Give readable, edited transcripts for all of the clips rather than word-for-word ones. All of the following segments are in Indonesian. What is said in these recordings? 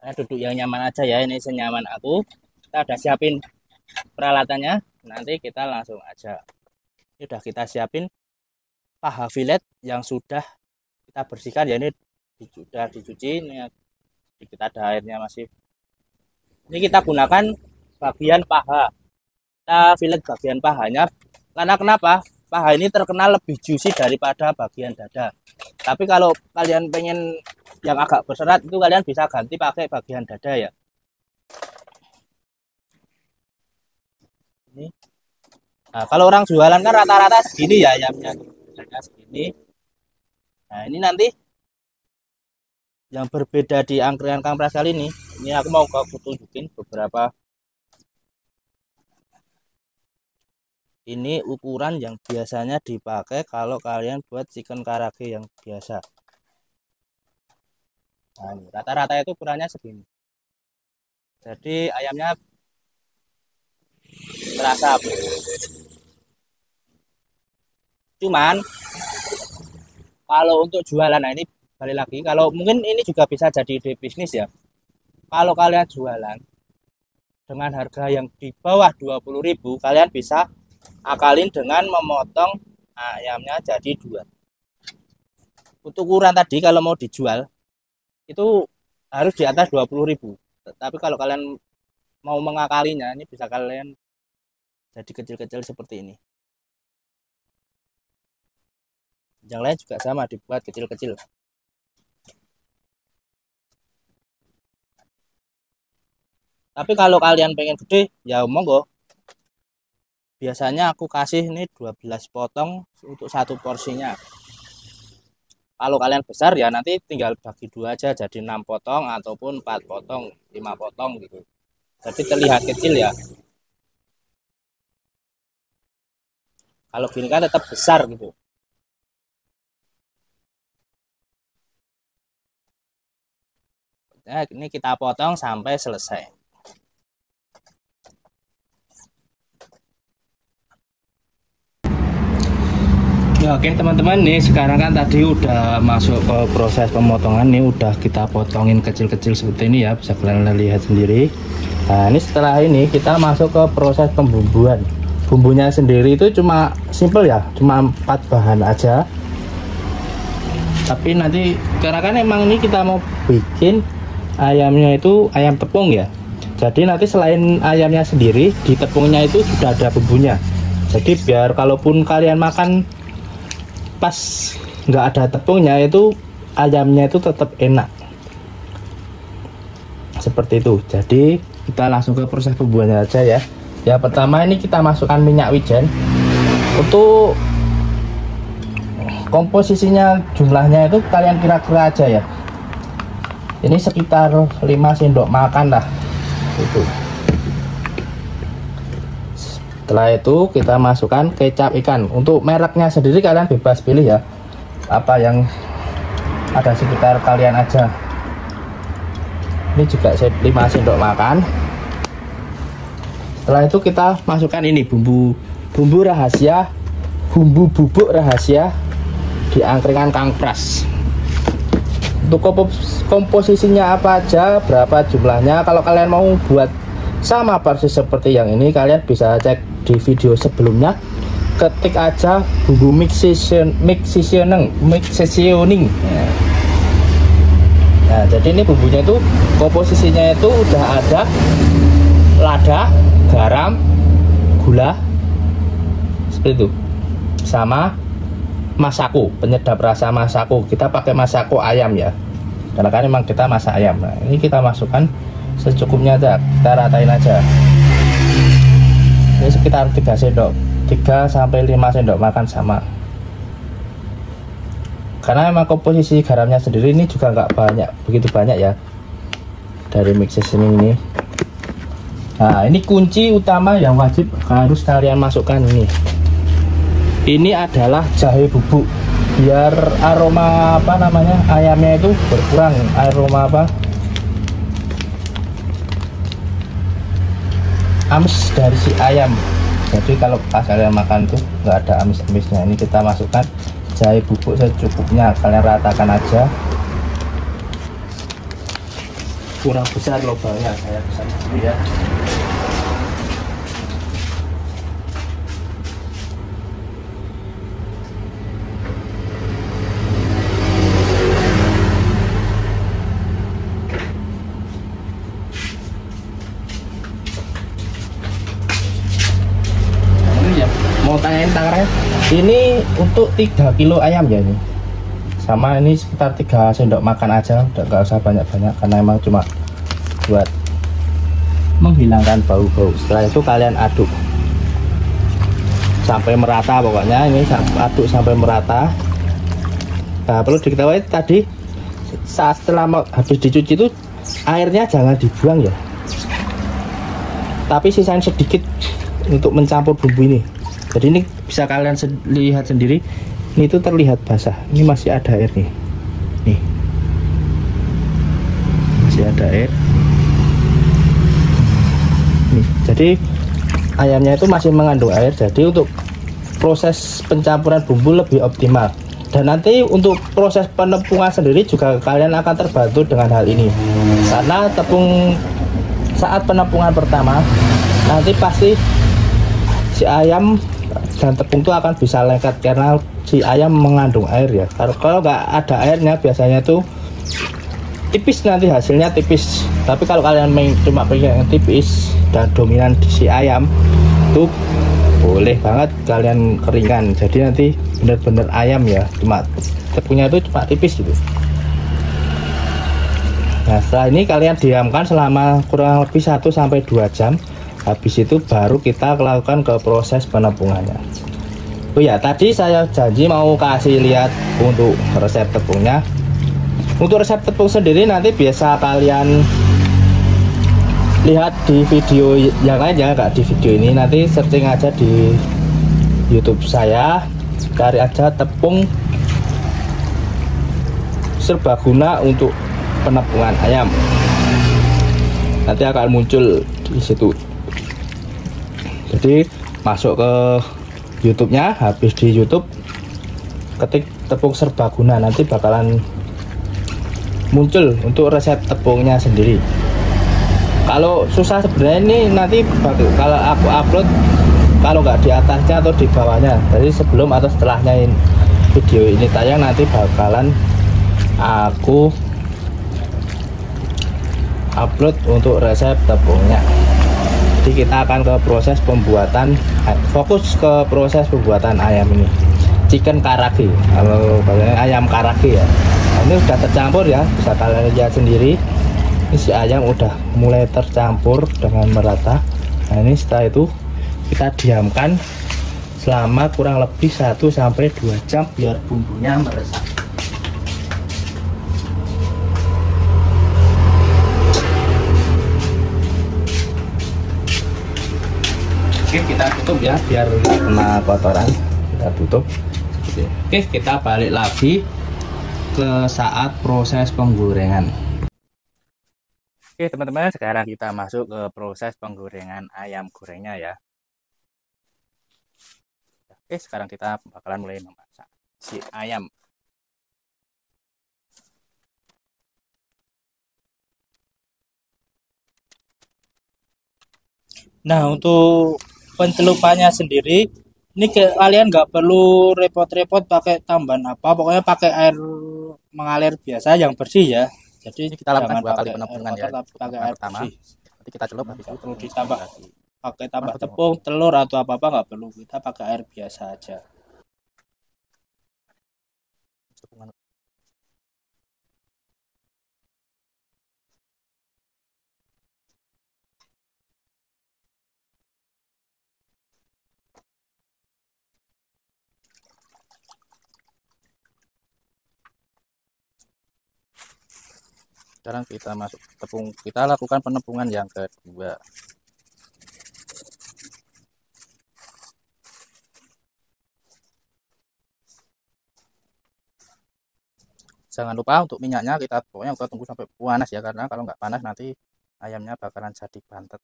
Saya duduk yang nyaman aja ya, ini senyaman aku. Kita udah siapin peralatannya, nanti kita langsung aja. Ini udah kita siapin paha filet yang sudah kita bersihkan ya, ini sudah dicuci, ini sedikit ada airnya masih. Ini kita gunakan bagian paha. Kita filet bagian pahanya, karena kenapa? Paha ini terkenal lebih juicy daripada bagian dada. Tapi kalau kalian pengen yang agak berserat itu kalian bisa ganti pakai bagian dada ya. Ini. Nah, kalau orang jualan kan rata-rata segini ya ayamnya. Segini. Nah, ini nanti yang berbeda di angkringan Kang Pras kali ini. Ini aku mau tunjukin beberapa. Ini ukuran yang biasanya dipakai kalau kalian buat chicken karage yang biasa. Nah, rata-rata itu ukurannya segini. Jadi ayamnya terasa. Cuman kalau untuk jualan, nah ini balik lagi, kalau mungkin ini juga bisa jadi ide bisnis ya. Kalau kalian jualan dengan harga yang di bawah 20.000, kalian bisa akalin dengan memotong ayamnya jadi 2. Untuk ukuran tadi kalau mau dijual itu harus di atas 20.000. Tapi kalau kalian mau mengakalinya, ini bisa kalian jadi kecil-kecil seperti ini. Yang lain juga sama, dibuat kecil-kecil. Tapi kalau kalian pengen gede, ya monggo. Biasanya aku kasih ini 12 potong untuk satu porsinya. Kalau kalian besar ya nanti tinggal bagi 2 aja, jadi 6 potong ataupun 4 potong, 5 potong gitu. Jadi terlihat kecil ya. Kalau gini kan tetap besar gitu. Nah, ini kita potong sampai selesai. Ya, oke teman-teman, nih sekarang kan tadi udah masuk ke proses pemotongan, nih udah kita potongin kecil-kecil seperti ini ya, bisa kalian lihat sendiri. Nah, ini setelah ini kita masuk ke proses pembumbuan. Bumbunya sendiri itu cuma simple ya, cuma 4 bahan aja. Tapi nanti karena kan emang ini kita mau bikin ayamnya itu ayam tepung ya. Jadi nanti selain ayamnya sendiri, di tepungnya itu sudah ada bumbunya. Jadi biar kalaupun kalian makan pas nggak ada tepungnya, itu ayamnya itu tetap enak seperti itu. Jadi kita langsung ke proses pembuatannya aja ya. Ya, pertama ini kita masukkan minyak wijen. Untuk komposisinya jumlahnya itu kalian kira-kira aja ya, ini sekitar 5 sendok makan lah itu. Setelah itu kita masukkan kecap ikan. Untuk mereknya sendiri kalian bebas pilih ya, apa yang ada sekitar kalian aja. Ini juga 5 sendok makan. Setelah itu kita masukkan ini bumbu rahasia, bumbu bubuk rahasia di angkringan Kang Pras. Untuk komposisinya apa aja, berapa jumlahnya, kalau kalian mau buat sama persis seperti yang ini, kalian bisa cek di video sebelumnya. Ketik aja bumbu mixationing. Nah, jadi ini bumbunya itu komposisinya itu udah ada lada, garam, gula seperti itu, sama masako, penyedap rasa masako. Kita pakai masako ayam ya, karena kan memang kita masak ayam. Nah, ini kita masukkan secukupnya aja, kita ratain aja. Ini sekitar 3 sampai 5 sendok makan sama. Karena memang komposisi garamnya sendiri ini juga nggak begitu banyak ya dari mixes ini. Nah, ini kunci utama yang wajib harus kalian masukkan ini. Ini adalah jahe bubuk, biar aroma apa namanya ayamnya itu berkurang, aroma apa amis dari si ayam. Jadi kalau pas kalian makan tuh nggak ada amis-amisnya. Ini kita masukkan jahe bubuk secukupnya, kalian ratakan aja. kurang besar lubangnya, saya pesan dulu ya. Mau tanyain takarannya, ini untuk 3 kilo ayam ya ini, sama ini sekitar 3 sendok makan aja, udah nggak usah banyak-banyak karena emang cuma buat menghilangkan bau-bau. Setelah itu kalian aduk sampai merata, pokoknya ini aduk sampai merata. Nah, perlu diketahui tadi saat setelah habis dicuci itu airnya jangan dibuang ya, tapi sisain sedikit untuk mencampur bumbu ini. Jadi ini bisa kalian lihat sendiri, ini tuh terlihat basah, ini masih ada air nih, masih ada air nih. Jadi ayamnya itu masih mengandung air, jadi untuk proses pencampuran bumbu lebih optimal. Dan nanti untuk proses penepungan sendiri juga kalian akan terbantu dengan hal ini, karena tepung saat penepungan pertama nanti pasti si ayam dan tepung itu akan bisa lengket karena si ayam mengandung air ya. Kalau nggak ada airnya biasanya tuh tipis, nanti hasilnya tipis. Tapi kalau kalian cuma pengen yang tipis dan dominan di si ayam tuh boleh banget kalian keringkan, jadi nanti bener-bener ayam ya, cuma tepungnya itu cuma tipis gitu. Nah, setelah ini kalian diamkan selama kurang lebih 1-2 jam. Habis itu baru kita lakukan ke proses penepungannya. Oh ya, tadi saya janji mau kasih lihat untuk resep tepungnya. Untuk resep tepung sendiri nanti biasa kalian lihat di video yang lain ya, nggak di video ini. Nanti searching aja di YouTube saya, cari aja tepung serbaguna untuk penepungan ayam. Nanti akan muncul di situ. Jadi masuk ke YouTube-nya, habis di YouTube ketik tepung serbaguna, nanti bakalan muncul untuk resep tepungnya sendiri. Kalau susah sebenarnya ini nanti kalau aku upload, kalau nggak di atasnya atau di bawahnya, jadi sebelum atau setelahnya video ini tayang nanti bakalan aku upload untuk resep tepungnya. Jadi kita akan ke proses pembuatan, fokus ke proses pembuatan ayam ini, chicken karage, kalau ayam karage ya. Nah, ini udah tercampur ya, bisa kalian lihat sendiri. Ini si ayam udah mulai tercampur dengan merata. Nah, ini setelah itu kita diamkan selama kurang lebih 1-2 jam biar bumbunya meresap. Oke, kita tutup ya biar nggak kena kotoran, kita tutup. Oke, kita balik lagi ke saat proses penggorengan. Oke teman-teman, sekarang kita masuk ke proses penggorengan ayam gorengnya ya. Oke, sekarang kita bakalan mulai memasak si ayam. Nah, untuk pencelupannya sendiri ini kalian nggak perlu repot-repot pakai tambahan apa, pokoknya pakai air mengalir biasa yang bersih ya. Jadi kita lakukan 2 kali penampungan ya. Pakai air pertama bersih. Nanti kita celup, habis itu perlu ditambah pakai tambah tepung, telur atau apa-apa nggak perlu, kita pakai air biasa aja. Sekarang kita masuk tepung, kita lakukan penepungan yang kedua. Jangan lupa untuk minyaknya kita pokoknya kita tunggu sampai panas ya, karena kalau nggak panas nanti ayamnya bakalan jadi bantet.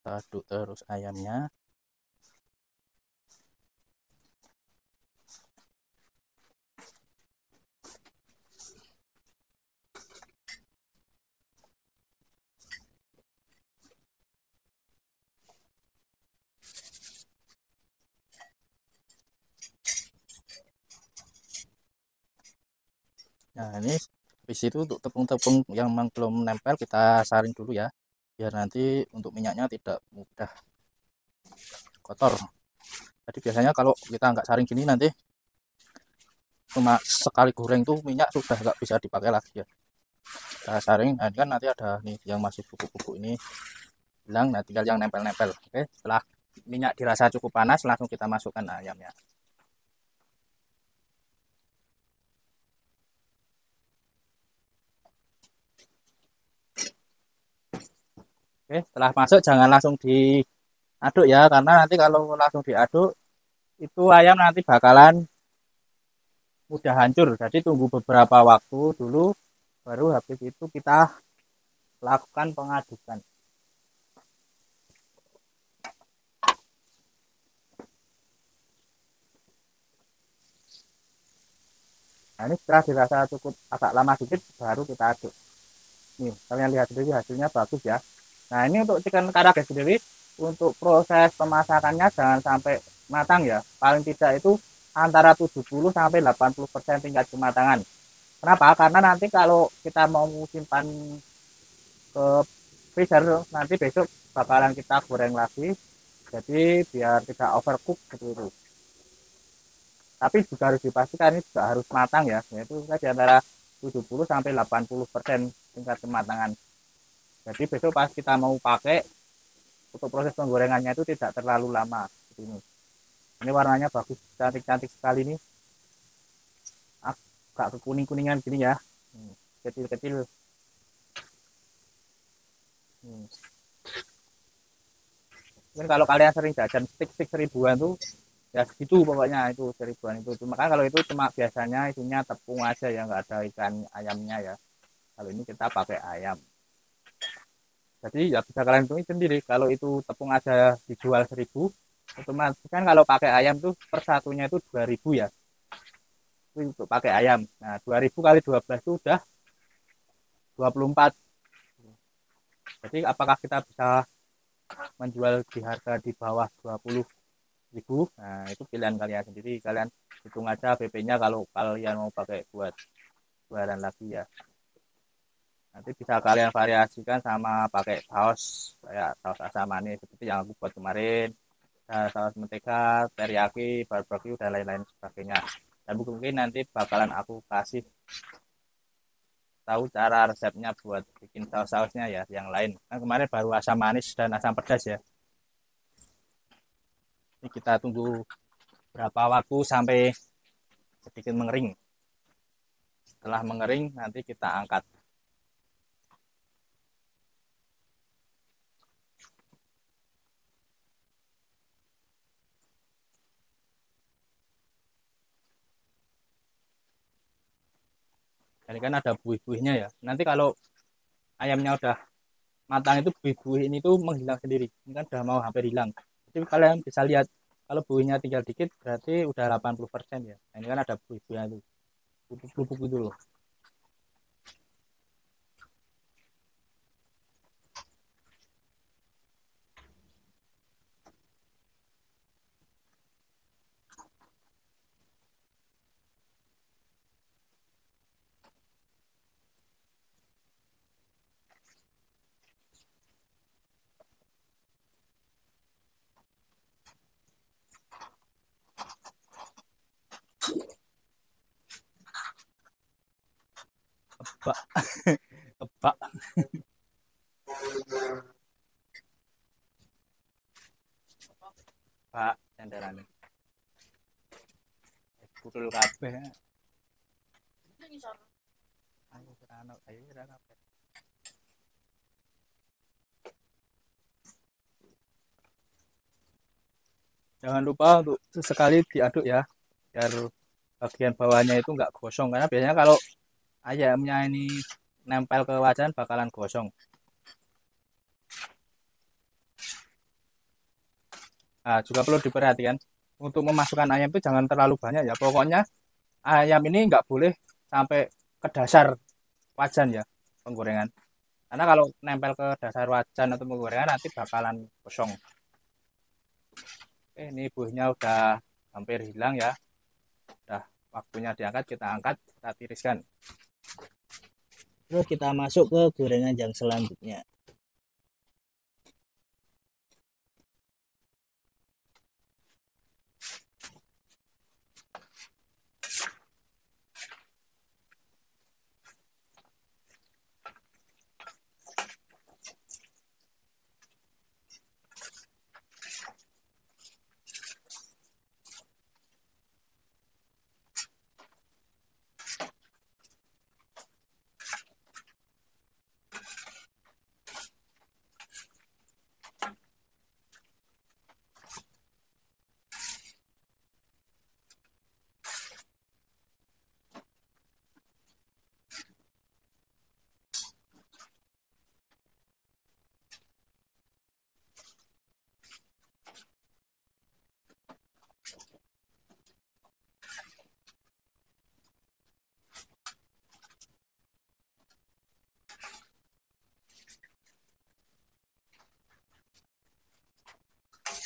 Kita aduk terus ayamnya. Nah, ini habis itu untuk tepung-tepung yang memang belum nempel kita saring dulu ya, biar nanti untuk minyaknya tidak mudah kotor. Jadi biasanya kalau kita nggak saring gini nanti cuma sekali goreng tuh minyak sudah nggak bisa dipakai lagi ya. Kita saring, nah ini kan nanti ada nih yang masih bubuk-bubuk ini hilang, nah tinggal yang nempel-nempel. Oke, setelah minyak dirasa cukup panas langsung kita masukkan ayamnya. Oke, setelah masuk jangan langsung diaduk ya, karena nanti kalau langsung diaduk itu ayam nanti bakalan mudah hancur. Jadi tunggu beberapa waktu dulu, baru habis itu kita lakukan pengadukan. Nah, ini setelah dirasa cukup agak lama sedikit, baru kita aduk. Nih, kalian lihat sendiri hasilnya bagus ya. Nah, ini untuk chicken karaage sendiri, untuk proses pemasakannya jangan sampai matang ya. Paling tidak itu antara 70 sampai 80% tingkat kematangan. Kenapa? Karena nanti kalau kita mau simpan ke freezer, nanti besok bakalan kita goreng lagi. Jadi biar tidak overcook seperti itu. Tapi juga harus dipastikan ini juga harus matang ya, yaitu di antara 70 sampai 80% tingkat kematangan. Jadi besok pas kita mau pakai untuk proses penggorengannya itu tidak terlalu lama seperti ini. Ini warnanya bagus, cantik-cantik sekali nih. Agak kekuning-kuningan gini ya. Kecil-kecil. Mungkin kalau kalian sering jajan stik-stik seribuan tuh ya segitu pokoknya itu seribuan itu. Cuma kan kalau itu cuma biasanya isinya tepung aja ya, nggak ada ikan ayamnya ya. Kalau ini kita pakai ayam. Jadi ya bisa kalian hitung sendiri, kalau itu tepung aja dijual 1000, otomatis kan kalau pakai ayam tuh per satunya itu 2000 ya. Itu untuk pakai ayam. Nah, 2000 kali 12 itu udah 24. Jadi apakah kita bisa menjual di harga di bawah 20.000? Nah, itu pilihan kalian sendiri. Kalian hitung aja PP-nya kalau kalian mau pakai buat jualan lagi ya. Nanti bisa kalian variasikan sama pakai saus kayak saus asam manis seperti yang aku buat kemarin, saus mentega, teriyaki, barbecue dan lain-lain sebagainya. Dan mungkin nanti bakalan aku kasih tahu cara resepnya buat bikin saus-sausnya ya yang lain. Kan kemarin baru asam manis dan asam pedas ya. Ini kita tunggu berapa waktu sampai sedikit mengering. Setelah mengering nanti kita angkat. Jadi kan ada buih-buihnya ya. Nanti kalau ayamnya udah matang itu buih-buih ini tuh menghilang sendiri. Ini kan udah mau hampir hilang. Jadi kalian bisa lihat kalau buihnya tinggal dikit berarti udah 80% ya. Nah, ini kan ada buih-buihnya itu. Bubuk-bubuk itu loh. Kebak, kebak, kebak, senderan. Pukul kabeh. Ayo serano, ayo serano. Jangan lupa untuk sesekali diaduk ya, biar bagian bawahnya itu nggak gosong. Karena biasanya kalau ayamnya ini nempel ke wajan bakalan gosong. Nah, juga perlu diperhatikan untuk memasukkan ayam itu jangan terlalu banyak ya. Pokoknya ayam ini nggak boleh sampai ke dasar wajan ya penggorengan. Karena kalau nempel ke dasar wajan atau penggorengan nanti bakalan gosong. Ini buihnya udah hampir hilang ya. Udah waktunya diangkat, kita angkat, kita tiriskan. Terus kita masuk ke gorengan yang selanjutnya.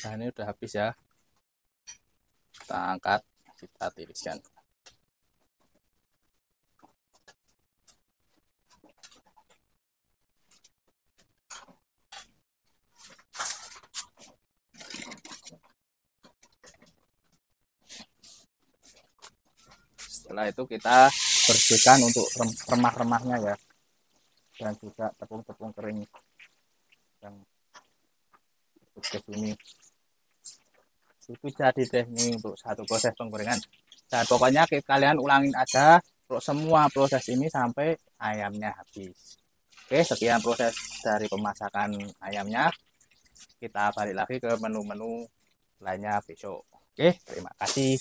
Nah, ini udah habis ya. Kita angkat, kita tiriskan. Setelah itu kita bersihkan untuk remah-remahnya ya, dan juga tepung-tepung kering yang ke sini. Itu jadi deh nih untuk satu proses penggorengan. Dan pokoknya kalian ulangin aja untuk semua proses ini sampai ayamnya habis. Oke, sekian proses dari pemasakan ayamnya. Kita balik lagi ke menu-menu lainnya besok. Oke, terima kasih.